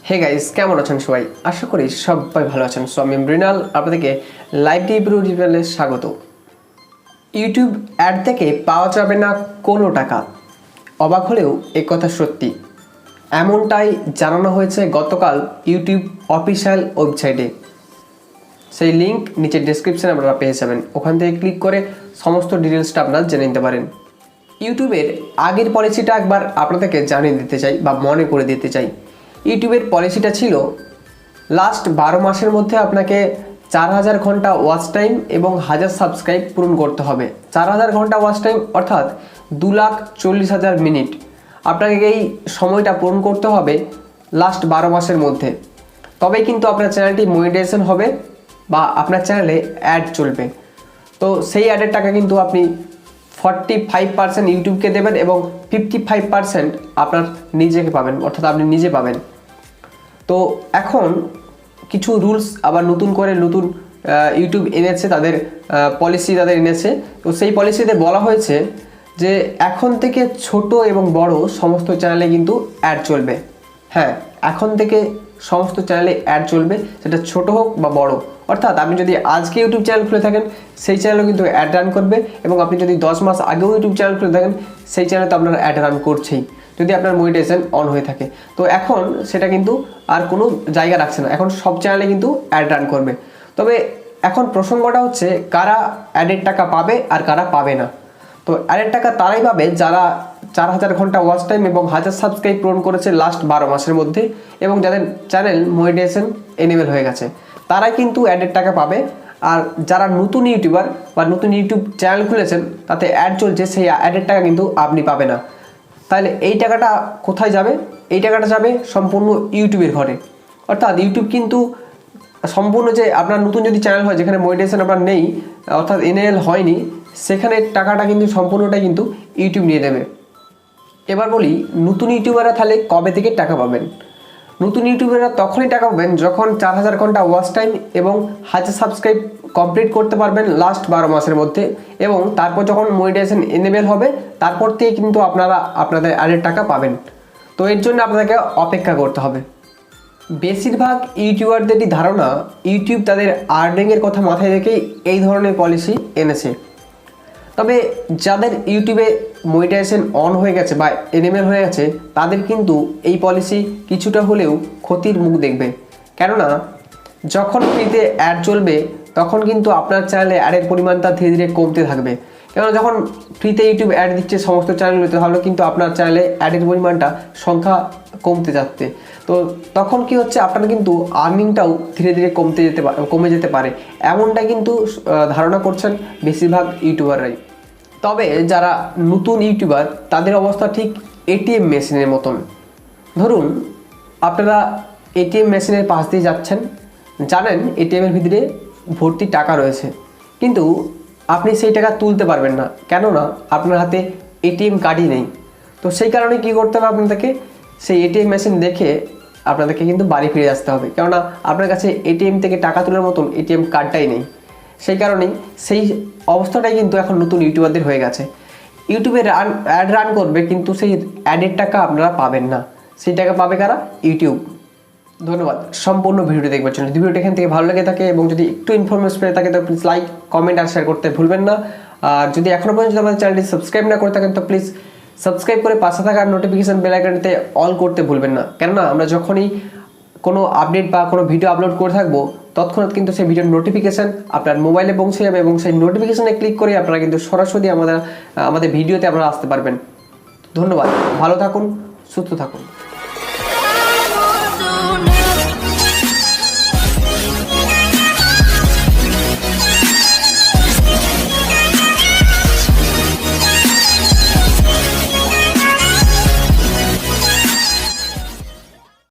Hey guys, কেমন আছেন সবাই? আশা করি সবাই ভালো আছেন। সো আমি মৃণাল, আপনাদেরকে 𝓕𝓸𝓻 স্বাগত। ইউটিউব অ্যাড থেকে পাওয়া যাবে না কোনো টাকা। অবাক হলেও এ কথা সত্যি, এমনটাই জানানো হয়েছে গতকাল ইউটিউব অফিসিয়াল ওয়েবসাইটে। সেই লিঙ্ক নিচে ডেসক্রিপশানে আপনারা পেয়ে যাবেন, ওখান থেকে ক্লিক করে সমস্ত ডিটেলসটা আপনারা জেনে নিতে পারেন। ইউটিউবের আগের পলিসিটা একবার আপনাদেরকে জানিয়ে দিতে চাই বা মনে করে দিতে চাই। ইউটিউবের পলিসিটা ছিল লাস্ট 12 মাসের মধ্যে আপনাকে 4000 ঘন্টা ওয়াচ টাইম এবং 1000 সাবস্ক্রাইব পূরণ করতে হবে। 4000 ঘন্টা ওয়াচ টাইম অর্থাৎ 2,40,000 মিনিট আপনাকে এই সময়টা পূরণ করতে হবে লাস্ট 12 মাসের মধ্যে। তবেই কিন্তু আপনার চ্যানেলটি মনিটাইজেশন হবে বা আপনার চ্যানেলে অ্যাড চলবে। তো সেই অ্যাডের টাকা কিন্তু আপনি 45% ইউটিউবকে দেবেন এবং 55% আপনার নিজেকে পাবেন, অর্থাৎ আপনি নিজে পাবেন। তো এখন কিছু রুলস আবার নতুন ইউটিউব এনেছে, তাদের পলিসি এনেছে। তো সেই পলিসিতে বলা হয়েছে যে এখন থেকে ছোট এবং বড় সমস্ত চ্যানেলে কিন্তু অ্যাড চলবে। হ্যাঁ, এখন থেকে সমস্ত চ্যানেলে অ্যাড চলবে, সেটা ছোট হোক বা বড়। অর্থাৎ আপনি যদি আজকে ইউটিউব চ্যানেল খুলে থাকেন সেই চ্যানেলও কিন্তু অ্যাড রান করবে, এবং আপনি যদি 10 মাস আগেও ইউটিউব চ্যানেল খুলে থাকেন সেই চ্যানেলে তো আপনার অ্যাড রান করছেই, যদি আপনার মনিটাইজেশন অন হয়ে থাকে। তো এখন সেটা কিন্তু আর কোনো জায়গা রাখছে না, এখন সব চ্যানেলে কিন্তু অ্যাড রান করবে। তবে এখন প্রসঙ্গটা হচ্ছে কারা অ্যাডের টাকা পাবে আর কারা পাবে না। তো অ্যাডের টাকা তারাই পাবে যারা 4000 ঘন্টা ওয়াচ টাইম এবং 1000 সাবস্ক্রাইব পূরণ করেছে লাস্ট 12 মাসের মধ্যে, এবং যাদের চ্যানেল মনিটাইজেশন এনেবল হয়ে গেছে তারাই কিন্তু অ্যাডের টাকা পাবে। আর যারা নতুন ইউটিউবার বা নতুন ইউটিউব চ্যানেল খুলেছেন তাতে অ্যাড চলছে, সেই অ্যাডের টাকা কিন্তু আপনি পাবে না। তাহলে এই টাকাটা কোথায় যাবে? এই টাকাটা যাবে সম্পূর্ণ ইউটিউবের ঘরে। অর্থাৎ ইউটিউব কিন্তু সম্পূর্ণ, যে আপনার নতুন যদি চ্যানেল হয় যেখানে মনিটাইজেশন আপনার নেই, অর্থাৎ এনেবল হয়নি, সেখানে টাকাটা কিন্তু সম্পূর্ণটাই কিন্তু ইউটিউব নিয়ে নেবে। এবার বলি নতুন ইউটিউবাররা তাহলে কবে থেকে টাকা পাবেন? নতুন ইউটিউবাররা তখনই টাকা পাবেন যখন 4000 ঘন্টা ওয়াচ টাইম এবং 1000 সাবস্ক্রাইব কমপ্লিট করতে পারবেন লাস্ট 12 মাসের মধ্যে, এবং তারপর যখন মনিটাইজেশন এনেবল হবে তারপর থেকে কিন্তু আপনারা আপনাদের অ্যাডের টাকা পাবেন। তো এর জন্য আপনাদেরকে অপেক্ষা করতে হবে। বেশিরভাগ ইউটিউবারদেরই ধারণা ইউটিউব তাদের আর্নিংয়ের কথা মাথায় রেখেই এই ধরনের পলিসি এনেছে। তবে যাদের ইউটিউবে মনিটাইজেশন অন হয়ে গেছে বা এনেবল হয়ে গেছে তাদের কিন্তু এই পলিসি কিছুটা হলেও ক্ষতির মুখ দেখবে। কেননা যখন ফ্রিতে অ্যাড চলবে তখন কিন্তু আপনার চ্যানেলে অ্যাডের পরিমাণটা ধীরে ধীরে কমতে থাকবে। কেননা যখন ফ্রিতে ইউটিউব অ্যাড দিচ্ছে সমস্ত চ্যানেলগুলোতে, তাহলে কিন্তু আপনার চ্যানেলে অ্যাডের পরিমাণটা সংখ্যা কমতে যাচ্ছে। তো তখন কি হচ্ছে, আপনার কিন্তু আর্নিংটাও ধীরে ধীরে কমে যেতে পারে, এমনটা কিন্তু ধারণা করছেন বেশিরভাগ ইউটিউবাররাই। তবে যারা নতুন ইউটিউবার তাদের অবস্থা ঠিক এটিএম মেশিনের মতন। ধরুন আপনারা এটিএম মেশিনের পাশ দিয়ে যাচ্ছেন, জানেন এটিএমের ভিতরে ভর্তি টাকা রয়েছে, কিন্তু আপনি সেই টাকা তুলতে পারবেন না, কেননা আপনার হাতে এটিএম কার্ডই নেই। তো সেই কারণে কি করতে হবে, আপনাদেরকে সেই এটিএম মেশিন দেখে আপনাদেরকে কিন্তু বাড়ি ফিরে আসতে হবে, কেননা আপনার কাছে এটিএম থেকে টাকা তোলার মতন এটিএম কার্ডটাই নেই। সেই কারণেই সেই অবস্থাটাই কিন্তু এখন নতুন ইউটিউবারদের হয়ে গেছে। ইউটিউবে অ্যাড রান করবে, কিন্তু সেই অ্যাডের টাকা আপনারা পাবেন না। সেই টাকা পাবে কারা? ইউটিউব। ধন্যবাদ সম্পূর্ণ ভিডিওটি দেখবার জন্য। যদি ভিডিওটি এখান থেকে ভালো লেগে থাকে এবং যদি একটু ইনফরমেশন পেয়ে থাকে তো প্লিজ লাইক, কমেন্ট আর শেয়ার করতে ভুলবেন না। আর যদি এখনও পর্যন্ত আমাদের চ্যানেলটি সাবস্ক্রাইব না করে থাকেন তো প্লিজ সাবস্ক্রাইব করে পাশে থাকা নোটিফিকেশান বেল আইকনটিতে অল করতে ভুলবেন না। কেননা আমরা যখনই কোনো আপডেট বা কোনো ভিডিও আপলোড করে থাকবো তৎক্ষণাৎ কিন্তু সেই ভিডিওর নোটিফিকেশান আপনার মোবাইলে পৌঁছে যাবে, এবং সেই নোটিফিকেশানে ক্লিক করে আপনারা কিন্তু সরাসরি আমাদের ভিডিওতে আপনারা আসতে পারবেন। ধন্যবাদ, ভালো থাকুন, সুস্থ থাকুন।